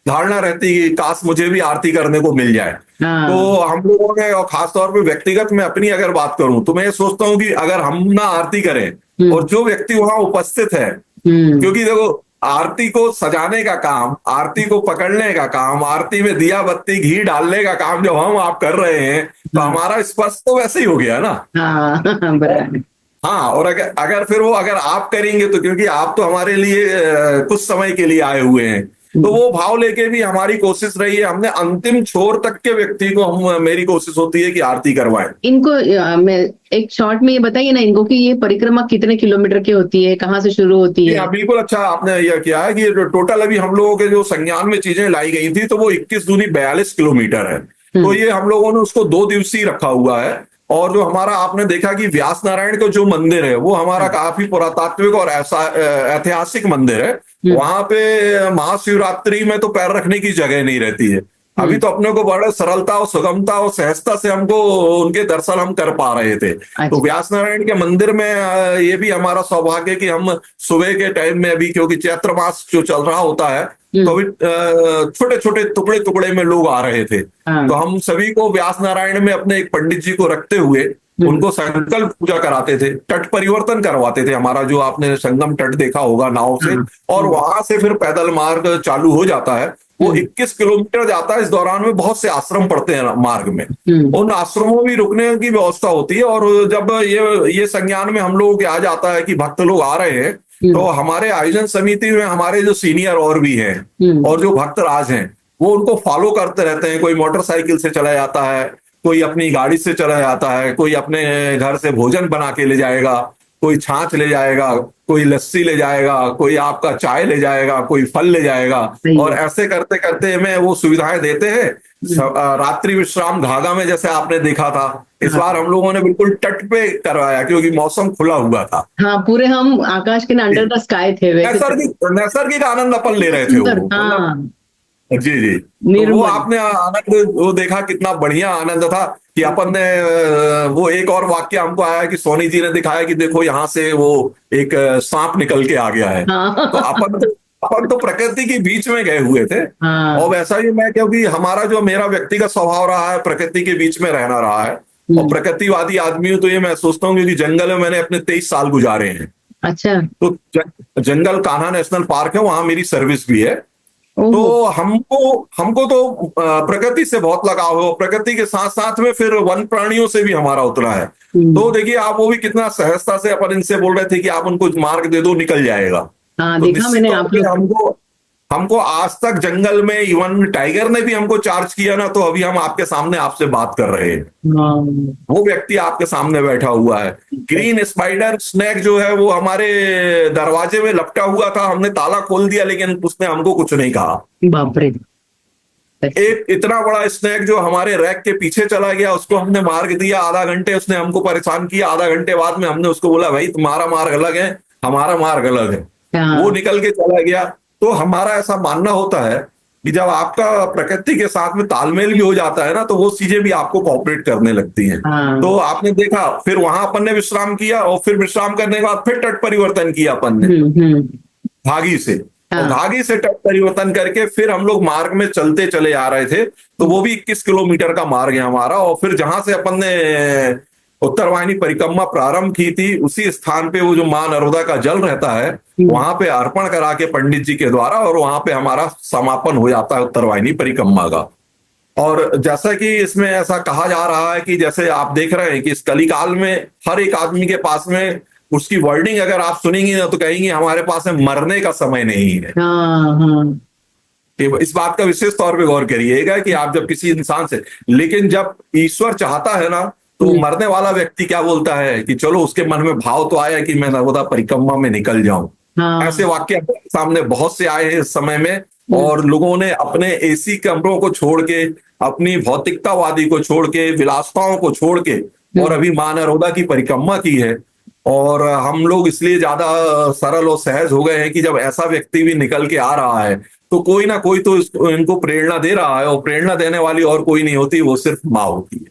धारणा रहती है कि काश मुझे भी आरती करने को मिल जाए। तो हाँ, हम लोगों ने, और खासतौर पे व्यक्तिगत मैं अपनी अगर बात करूं, तो मैं ये सोचता हूँ कि अगर हम ना आरती करें और हम्म, जो व्यक्ति वहां उपस्थित है, हम्म, क्योंकि देखो, आरती को सजाने का काम, आरती को पकड़ने का काम, आरती में दिया बत्ती घी डालने का काम जब हम आप कर रहे हैं, तो हाँ, हमारा स्पर्श तो वैसे ही हो गया ना। हाँ, बराबर। हाँ, और अगर अगर फिर वो अगर आप करेंगे, तो क्योंकि आप तो हमारे लिए कुछ समय के लिए आए हुए हैं, तो वो भाव लेके भी हमारी कोशिश रही है, हमने अंतिम छोर तक के व्यक्ति को, हम मेरी कोशिश होती है कि आरती करवाएं। इनको मैं एक शॉर्ट में ये बताइए ना इनको कि ये परिक्रमा कितने किलोमीटर की होती है, कहाँ से शुरू होती जी है। हाँ, बिल्कुल, अच्छा आपने यह किया है कि टोटल अभी हम लोगों के जो संज्ञान में चीजें लाई गई थी, तो वो 21 दूनी 42 किलोमीटर है। तो हम्म, ये हम लोगों ने उसको 2 दिवसीय रखा हुआ है। और जो हमारा आपने देखा कि व्यास नारायण का जो मंदिर है, वो हमारा काफी पुरातात्विक और ऐसा ऐतिहासिक मंदिर है। हम्म, वहां पे महाशिवरात्रि में तो पैर रखने की जगह नहीं रहती है। अभी हम्म, तो अपने को बड़े सरलता और सुगमता और सहजता से हमको उनके दर्शन हम कर पा रहे थे। तो अच्छा, व्यास नारायण के मंदिर में ये भी हमारा सौभाग्य कि हम सुबह के टाइम में, अभी क्योंकि चैत्र मास जो चल रहा होता है, तो हम्म, अभी छोटे छोटे टुकड़े टुकड़े में लोग आ रहे थे। हाँ, तो हम सभी को व्यास नारायण में अपने एक पंडित जी को रखते हुए हम्म, उनको संकल्प पूजा कराते थे, तट परिवर्तन करवाते थे, हमारा जो आपने संगम तट देखा होगा नाव हाँ, से। और वहां से फिर पैदल मार्ग चालू हो जाता है। वो हम्म, 21 किलोमीटर जाता है। इस दौरान में बहुत से आश्रम पड़ते हैं मार्ग में। हम्म, उन आश्रमों में भी रुकने की व्यवस्था होती है। और जब ये संज्ञान में हम लोगों के आ जाता है कि भक्त लोग आ रहे हैं, तो हम्म, हमारे आयोजन समिति में हमारे जो सीनियर और भी हैं, हम्म, और जो भक्त राज हैं, वो उनको फॉलो करते रहते हैं। कोई मोटरसाइकिल से चला जाता है, कोई अपनी गाड़ी से चला जाता है, कोई अपने घर से भोजन बना के ले जाएगा, कोई छाछ ले जाएगा, कोई लस्सी ले जाएगा, कोई आपका चाय ले जाएगा, कोई फल ले जाएगा। सही और है। ऐसे करते करते हमें वो सुविधाएं देते हैं। हम्म, रात्रि विश्राम घाघा में जैसे आपने देखा था, इस हाँ, बार हम लोगों ने बिल्कुल तट पे करवाया, क्योंकि मौसम खुला हुआ था। हाँ, पूरे हम आकाश के अंडर द स्काई थे वैसे तो। नैसर्गिक नैसर्गिक आनंद अपन ले कितने रहे थे सुंदर, वो, मतलब। हाँ, जी जी। तो वो निर्मल। आपने आनंद वो देखा, कितना बढ़िया आनंद था कि अपन ने वो एक और वाक्य हमको आया कि सोनी जी ने दिखाया कि देखो यहां से वो एक सांप निकल के आ गया है। तो हाँ, अपन तो प्रकृति के बीच में गए हुए थे। और हाँ, वैसा ही मैं, क्योंकि हमारा जो मेरा व्यक्तिगत स्वभाव रहा है, प्रकृति के बीच में रहना रहा है। और हम्म, प्रकृतिवादी आदमी हूं, तो ये मैं सोचता हूँ, क्योंकि जंगल में मैंने अपने 23 साल गुजारे हैं। अच्छा, तो जंगल कान्हा नेशनल पार्क है, वहां मेरी सर्विस भी है। तो ओहो, हमको हमको तो प्रकृति से बहुत लगाव हो, प्रकृति के साथ साथ में फिर वन प्राणियों से भी हमारा उतना है। तो हम्म, देखिए, आप वो भी कितना सहजता से अपन इनसे बोल रहे थे कि आप उनको मार्ग दे दो, निकल जाएगा। हाँ, तो देखा निश्चित मैंने तौर आप पे लोग। हमको हमको आज तक जंगल में इवन टाइगर ने भी हमको चार्ज किया ना, तो अभी हम आपके सामने आपसे बात कर रहे हैं। हाँ, वो व्यक्ति आपके सामने बैठा हुआ है। ग्रीन स्पाइडर स्नेक जो है वो हमारे दरवाजे में लपटा हुआ था, हमने ताला खोल दिया, लेकिन उसने हमको कुछ नहीं कहा। बाप रे, अच्छा, एक इतना बड़ा स्नेक जो हमारे रैक के पीछे चला गया, उसको हमने मार्ग दिया, आधा घंटे उसने हमको परेशान किया। आधा घंटे बाद में हमने उसको बोला, भाई तुम्हारा मार्ग अलग है, हमारा मार्ग अलग है। वो हाँ, निकल के चला गया। तो हमारा ऐसा मानना होता है कि जब आपका प्रकृति के साथ में तालमेल भी हो जाता है ना, तो वो चीजें भी आपको कोऑपरेट करने लगती हैं। हाँ, तो आपने देखा, फिर वहां अपन ने विश्राम किया, और फिर विश्राम करने के बाद फिर तट परिवर्तन किया अपन ने हम्म, घाघी से। और हाँ, घाघी से तट परिवर्तन करके फिर हम लोग मार्ग में चलते चले आ रहे थे। तो वो भी 21 किलोमीटर का मार्ग है हमारा। और फिर जहां से अपन ने उत्तर वाहिनी परिक्रमा प्रारंभ की थी, उसी स्थान पे वो जो मां नर्मदा का जल रहता है, हम्म, वहां पे अर्पण करा के पंडित जी के द्वारा, और वहां पे हमारा समापन हो जाता है उत्तर वाहिनी परिक्रमा का। और जैसा कि इसमें ऐसा कहा जा रहा है कि जैसे आप देख रहे हैं कि इस कलिकाल में हर एक आदमी के पास में उसकी वर्डिंग अगर आप सुनेंगी ना तो कहेंगे हमारे पास में मरने का समय नहीं है। हाँ हाँ। कि इस बात का विशेष तौर पे गौर करिएगा कि आप जब किसी इंसान से, लेकिन जब ईश्वर चाहता है ना तो मरने वाला व्यक्ति क्या बोलता है कि चलो उसके मन में भाव तो आया कि मैं नर्मदा परिक्रमा में निकल जाऊं। हाँ ऐसे वाक्य हमारे सामने बहुत से आए हैं इस समय में, और लोगों ने अपने एसी कमरों को छोड़ के, अपनी भौतिकतावादी को छोड़ के, विलासताओं को छोड़ के और अभी मां नर्मदा की परिक्रमा की है। और हम लोग इसलिए ज्यादा सरल और सहज हो गए हैं कि जब ऐसा व्यक्ति भी निकल के आ रहा है तो कोई ना कोई तो इनको प्रेरणा दे रहा है, और प्रेरणा देने वाली और कोई नहीं होती, वो सिर्फ माँ होती है।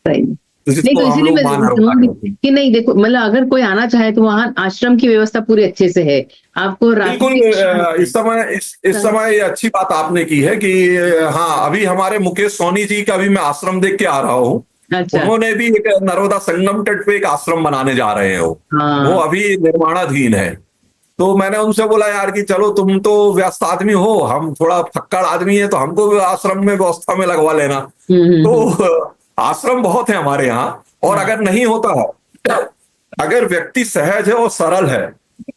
सही। तो नहीं जिसको तो हम इसीलिए लोग मैं मां नर्मदा कहते कहूंगी हैं। कि नहीं, देखो मतलब अगर कोई आना चाहे तो वहाँ आश्रम की व्यवस्था पूरी अच्छे से है, आपको रात बिल्कुल। की इस समय ये अच्छी बात आपने की है कि हाँ, अभी हमारे मुकेश सोनी जी का भी मैं आश्रम देख के आ रहा हूँ। अच्छा। उन्होंने भी एक नर्मदा संगम तट पे एक आश्रम बनाने जा रहे हैं। वो हाँ अभी निर्माणाधीन है। तो मैंने उनसे बोला यार कि चलो तुम तो व्यस्त आदमी हो, हम थोड़ा फक्कड़ आदमी है, तो हमको भी आश्रम में व्यवस्था में लगवा लेना। तो आश्रम बहुत है हमारे यहाँ। और अगर नहीं होता है, अगर व्यक्ति सहज है और सरल है,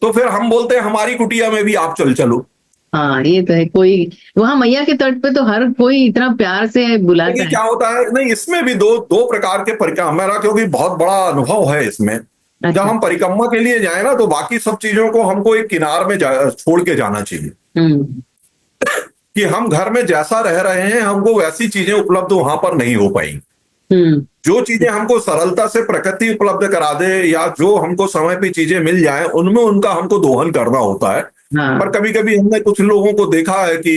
तो फिर हम बोलते हैं हमारी कुटिया में भी आप चल चलो। हाँ, ये तो है। कोई वहां मैया के तट पे तो हर कोई इतना प्यार से बुलाता देखिए है। क्या होता है, नहीं इसमें भी दो दो प्रकार के परिक्रमा, मेरा क्योंकि बहुत बड़ा अनुभव है इसमें। जब अच्छा। हम परिक्रमा के लिए जाए ना तो बाकी सब चीजों को हमको एक किनार में छोड़ के जाना चाहिए। हम्म कि हम घर में जैसा रह रहे हैं हमको वैसी चीजें उपलब्ध वहां पर नहीं हो पाई। हम्म जो चीजें हमको सरलता से प्रकृति उपलब्ध करा दे, या जो हमको समय पे चीजें मिल जाए, उनमें उनका हमको दोहन करना होता है। हाँ। पर कभी कभी हमने कुछ लोगों को देखा है कि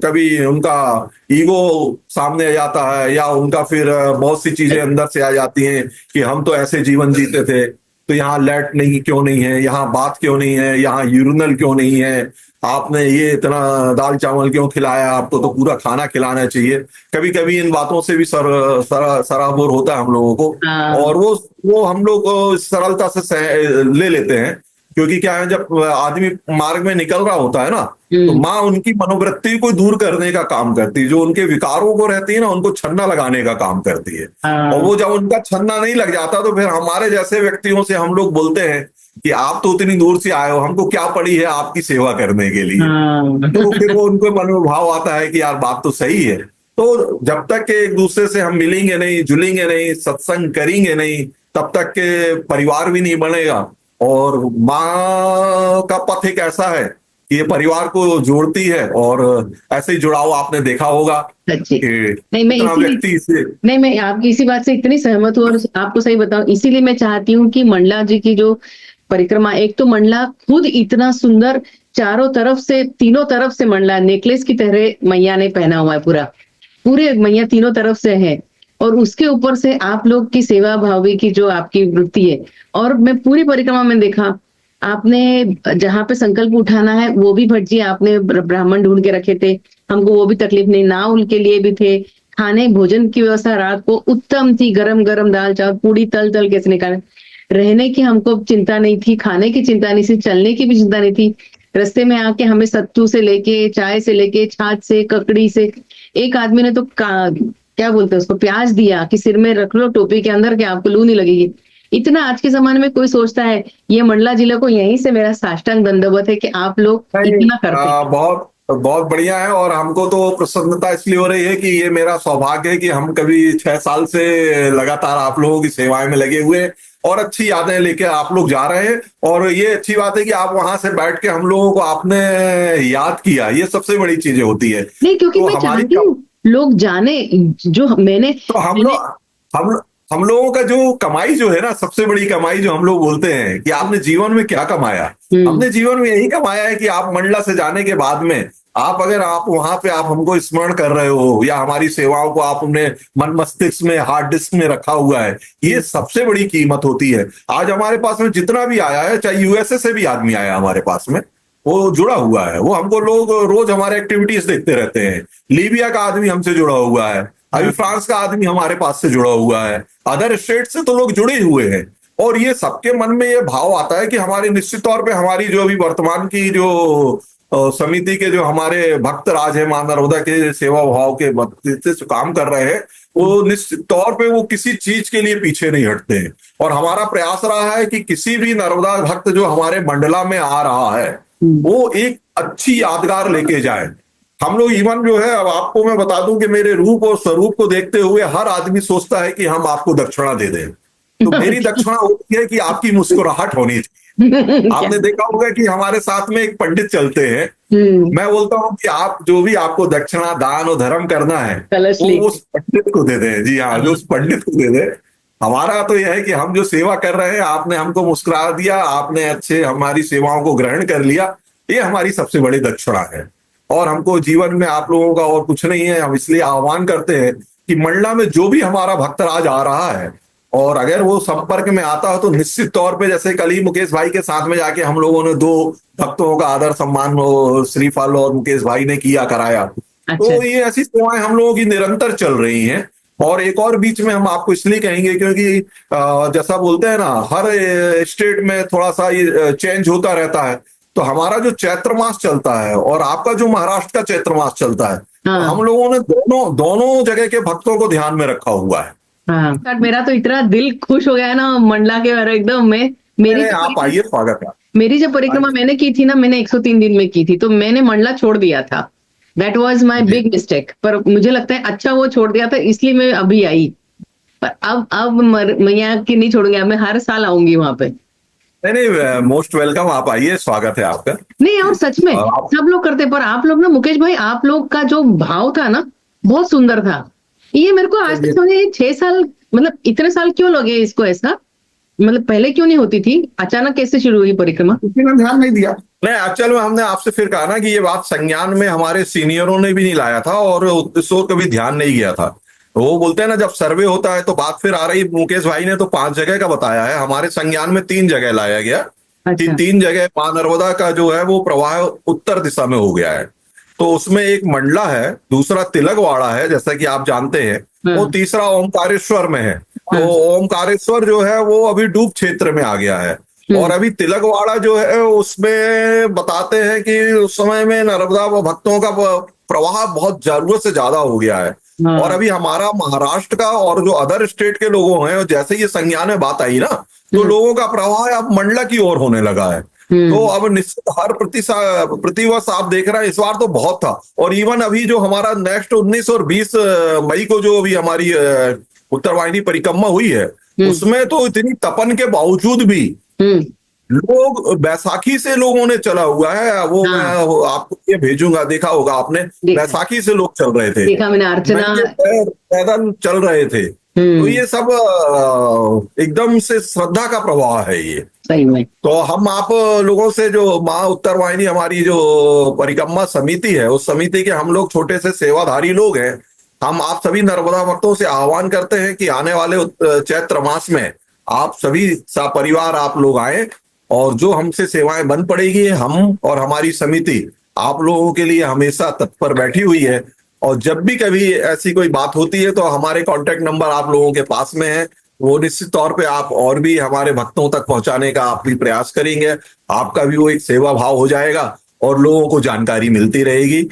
कभी उनका ईगो सामने आ जाता है, या उनका फिर बहुत सी चीजें अंदर से आ जाती हैं कि हम तो ऐसे जीवन जीते थे, तो यहाँ लाइट नहीं क्यों नहीं है, यहाँ बात क्यों नहीं है, यहाँ यूरिनल क्यों नहीं है, आपने ये इतना दाल चावल क्यों खिलाया, आपको तो पूरा खाना खिलाना चाहिए। कभी कभी इन बातों से भी सराबोर होता है हम लोगों को। हाँ। और वो हम लोग सरलता से ले लेते हैं। क्योंकि क्या है, जब आदमी मार्ग में निकल रहा होता है ना, तो माँ उनकी मनोवृत्ति को दूर करने का काम करती है, जो उनके विकारों को रहती है ना, उनको छन्ना लगाने का काम करती है। हाँ। और वो जब उनका छन्ना नहीं लग जाता तो फिर हमारे जैसे व्यक्तियों से हम लोग बोलते हैं कि आप तो उतनी दूर से आए हो, हमको क्या पड़ी है आपकी सेवा करने के लिए। हाँ। तो फिर वो उनको मन में भाव आता है कि यार बात तो सही है। तो जब तक के एक दूसरे से हम मिलेंगे नहीं, जुलेंगे नहीं, सत्संग करेंगे नहीं, तब तक के परिवार भी नहीं बनेगा। और माँ का पथ एक ऐसा है कि ये परिवार को जोड़ती है, और ऐसे ही जुड़ाव आपने देखा होगा सच्ची। कि नहीं मैं इतना इसीलिए व्यक्ति से। नहीं, मैं आपकी इसी बात से इतनी सहमत हूँ, और आपको सही बताऊं, इसीलिए मैं चाहती हूँ कि मंडला जी की जो परिक्रमा, एक तो मंडला खुद इतना सुंदर, चारों तरफ से, तीनों तरफ से मंडला नेकलेस की तरह मैया ने पहना हुआ है, पूरे मैया तीनों तरफ से है, और उसके ऊपर से आप लोग की सेवा भावी की जो आपकी वृत्ति है। और मैं पूरी परिक्रमा में देखा, आपने जहाँ पे संकल्प उठाना है वो भी भट जी आपने ब्राह्मण ढूंढ के रखे थे, हमको वो भी तकलीफ नहीं, ना उनके लिए भी थे, खाने भोजन की व्यवस्था रात को उत्तम थी, गरम गरम दाल चावल पूरी तल तल कैसे निकाले, रहने की हमको चिंता नहीं थी, खाने की चिंता नहीं थी, चलने की भी चिंता नहीं थी। रास्ते में आके हमें सत्तू से लेके, चाय से लेके, छाछ से, ककड़ी से, एक आदमी ने तो क्या बोलते हैं उसको, प्याज दिया कि सिर में रख लो टोपी के अंदर कि आपको लू नहीं लगेगी। इतना आज के जमाने में कोई सोचता है? ये मंडला जिले को यहीं से मेरा साष्टांग दंडवत है कि आप लोग इतना करते हैं। बहुत बहुत बढ़िया है। और हमको तो प्रसन्नता इसलिए हो रही है कि ये मेरा सौभाग्य है कि हम कभी 6 साल से लगातार आप लोगों की सेवाएं में लगे हुए हैं, और अच्छी यादें लेके आप लोग जा रहे हैं। और ये अच्छी बात है कि आप वहां से बैठ के हम लोगों को आपने याद किया, ये सबसे बड़ी चीजें होती है। नहीं, क्योंकि तो मैं हमारी चाहती हूँ लोग जाने, जो मैंने तो हम लोगों का जो कमाई जो है ना, सबसे बड़ी कमाई जो हम लोग बोलते हैं कि आपने जीवन में क्या कमाया, हमने जीवन में यही कमाया है कि आप मंडला से जाने के बाद में आप वहां पे आप हमको स्मरण कर रहे हो, या हमारी सेवाओं को आपने मन मस्तिष्क में, हार्ड डिस्क में रखा हुआ है, ये सबसे बड़ी कीमत होती है। आज हमारे पास में जितना भी आया है, चाहे यूएसए से भी आदमी आया हमारे पास में, वो जुड़ा हुआ है, वो हमको लोग रोज हमारे एक्टिविटीज देखते रहते हैं। लीबिया का आदमी हमसे जुड़ा हुआ है, अभी फ्रांस का आदमी हमारे पास से जुड़ा हुआ है, अदर स्टेट से तो लोग जुड़े हुए हैं। और ये सबके मन में ये भाव आता है कि हमारी निश्चित तौर पे हमारी जो अभी वर्तमान की जो समिति के जो हमारे भक्त राज है मां नर्मदा के सेवा भाव के भक्ति से जो काम कर रहे हैं, वो निश्चित तौर पे वो किसी चीज के लिए पीछे नहीं हटते हैं। और हमारा प्रयास रहा है कि किसी भी नर्मदा भक्त जो हमारे मंडला में आ रहा है वो एक अच्छी यादगार लेके जाए। हम लोग इवन जो है, अब आपको मैं बता दूं कि मेरे रूप और स्वरूप को देखते हुए हर आदमी सोचता है कि हम आपको दक्षिणा दे दें। तो मेरी दक्षिणा होती है कि आपकी मुस्कुराहट होनी चाहिए। आपने देखा होगा कि हमारे साथ में एक पंडित चलते हैं, मैं बोलता हूँ कि आप जो भी आपको दक्षिणा दान और धर्म करना है वो उस पंडित को दे दें। जी हाँ, जो उस पंडित को दे दें। हमारा तो यह है कि हम जो सेवा कर रहे हैं, आपने हमको मुस्कुरा दिया, आपने अच्छे हमारी सेवाओं को ग्रहण कर लिया, ये हमारी सबसे बड़ी दक्षिणा है। और हमको जीवन में आप लोगों का और कुछ नहीं है। हम इसलिए आह्वान करते हैं कि मंडला में जो भी हमारा भक्तराज आ रहा है और अगर वो संपर्क में आता हो तो निश्चित तौर पे, जैसे कल ही मुकेश भाई के साथ में जाके हम लोगों ने 2 भक्तों का आदर सम्मान श्रीफल और मुकेश भाई ने किया कराया। तो ये ऐसी सेवाएं हम लोगों की निरंतर चल रही हैं। और एक और बीच में हम आपको इसलिए कहेंगे क्योंकि जैसा बोलते हैं ना, हर स्टेट में थोड़ा सा ये चेंज होता रहता है। तो हमारा जो चैत्र मास चलता है और आपका जो महाराष्ट्र का चैत्र मास चलता है, हम लोगों ने दोनों जगह के भक्तों को ध्यान में रखा हुआ है। हाँ, मेरा तो इतना दिल खुश हो गया है ना मंडला के बारे एकदम में। मेरी आप आइए, स्वागत है। मेरी जब परिक्रमा मैंने की थी ना, मैंने 103 दिन में की थी, तो मैंने मंडला छोड़ दिया था। That was my big mistake. पर मुझे लगता है अच्छा वो छोड़ दिया था, इसलिए मैं अभी आई। पर अब मैं यहाँ की नहीं छोड़ूंगी, मैं हर साल आऊंगी वहां पे। नहीं, मोस्ट वेलकम, आप आइए, स्वागत है आपका। नहीं, और सच में सब लोग करते, पर आप लोग ना मुकेश भाई, आप लोग का जो भाव था ना बहुत सुंदर था। ये मेरे को आज तक समझ 6 साल, मतलब इतने साल क्यों लगे इसको ऐसा? मतलब पहले क्यों नहीं होती थी, अचानक कैसे शुरू हुई परिक्रमा? किसी ने ध्यान नहीं दिया। नहीं, एक्चुअल में हमने आपसे फिर कहा ना कि ये बात संज्ञान में हमारे सीनियरों ने भी नहीं लाया था और इस ओर कभी ध्यान नहीं गया था। वो बोलते हैं ना, जब सर्वे होता है तो बात फिर आ रही। मुकेश भाई ने तो 5 जगह का बताया है, हमारे संज्ञान में 3 जगह लाया गया। अच्छा। 3 जगह मां नर्मदा का जो है वो प्रवाह उत्तर दिशा में हो गया है। तो उसमें एक मंडला है, दूसरा तिलकवाड़ा है जैसा कि आप जानते हैं, वो तीसरा ओमकारेश्वर में है। तो ओमकारेश्वर जो है वो अभी डूब क्षेत्र में आ गया है। और अभी तिलकवाड़ा जो है उसमें बताते हैं कि उस समय में नर्मदा भक्तों का प्रवाह बहुत जरूरत से ज्यादा हो गया है। और अभी हमारा महाराष्ट्र का और जो अदर स्टेट के लोगों हैं, जैसे ये संज्ञान में बात आई ना, तो लोगों का प्रवाह अब मंडला की ओर होने लगा है। तो अब निश्चित हर प्रतिवर्ष आप देख रहे हैं, इस बार तो बहुत था। और इवन अभी जो हमारा नेक्स्ट 19 और 20 मई को जो अभी हमारी उत्तरवाहिनी परिक्रमा हुई है, उसमें तो इतनी तपन के बावजूद भी लोग, बैसाखी से लोगों ने चला हुआ है। वो मैं आपको ये भेजूंगा, देखा होगा आपने, बैसाखी से लोग चल रहे थे, देखा मैंने, अर्चना पैदल चल रहे थे। तो ये सब एकदम से श्रद्धा का प्रवाह है ये, सही में। तो हम आप लोगों से, जो माँ उत्तरवाहिनी हमारी जो परिक्रमा समिति है, उस समिति के हम लोग छोटे से सेवाधारी लोग हैं। हम आप सभी नर्मदा भक्तों से आह्वान करते हैं कि आने वाले चैत्र मास में आप सभी सपरिवार आप लोग आए और जो हमसे सेवाएं बन पड़ेगी, हम और हमारी समिति आप लोगों के लिए हमेशा तत्पर बैठी हुई है। और जब भी कभी ऐसी कोई बात होती है तो हमारे कांटेक्ट नंबर आप लोगों के पास में है, वो निश्चित तौर पे आप और भी हमारे भक्तों तक पहुंचाने का आप भी प्रयास करेंगे। आपका भी वो एक सेवा भाव हो जाएगा और लोगों को जानकारी मिलती रहेगी।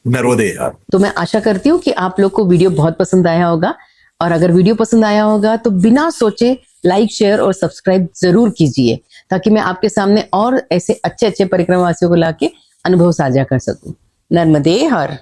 नर्मदे हर। तो मैं आशा करती हूँ कि आप लोग को वीडियो बहुत पसंद आया होगा, और अगर वीडियो पसंद आया होगा तो बिना सोचे लाइक, शेयर और सब्सक्राइब जरूर कीजिए, ताकि मैं आपके सामने और ऐसे अच्छे अच्छे परिक्रमावासियों को लाके अनुभव साझा कर सकूं। नर्मदे हर।